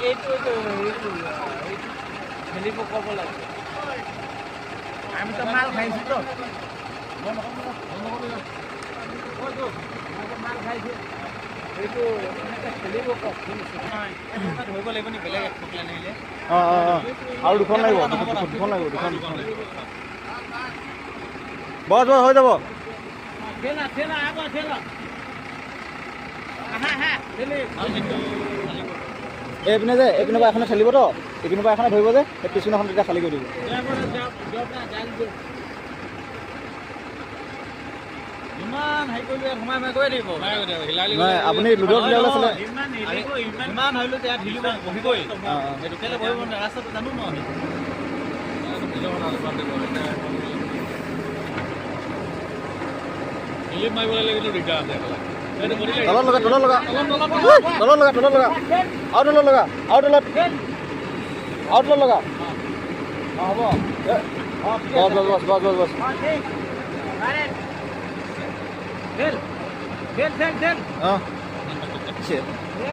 এইটো খেলিব ক'ব লাগে আমি তো মাল খাইছো তো মাল খাইছো এইটো খেলিব কওক ধৰিব লাগিব নি বেলেগ এক আনিলে আৰু দুখন লাগিব দুখন লাগিব দুখন বস বস হৈ যাব ঠেলা ঠেলা আগত ঠেলা আহা হা খেলি এইপিনে যে এইপিনে পৰা এখনে খেলিব তো এইপিনে পৰা এখনে ধৰিব যে সেই পিছদিনাখন তেতিয়া খালী কৰি দিব ইমান হেৰি কৰিলে সোমাই গৈ দিব আপুনি লুডৰ প্লেয়াৰ আছিলে ইমান হৰিলো তেতিয়া ঢিলিব বহিবই সেইটো কেলে বহিব ৰাস্তাটো জানো ন মাৰিব লাগিলে কিন্তু দিগদাৰ আছে তলত লগা তলত লগা তলত লগা তলত লগা আৰু তলত লগা আৰু তলত আৰু তলত লগা হ'ব বস বস বস বস বস খেল খেল খেল খেল অঁ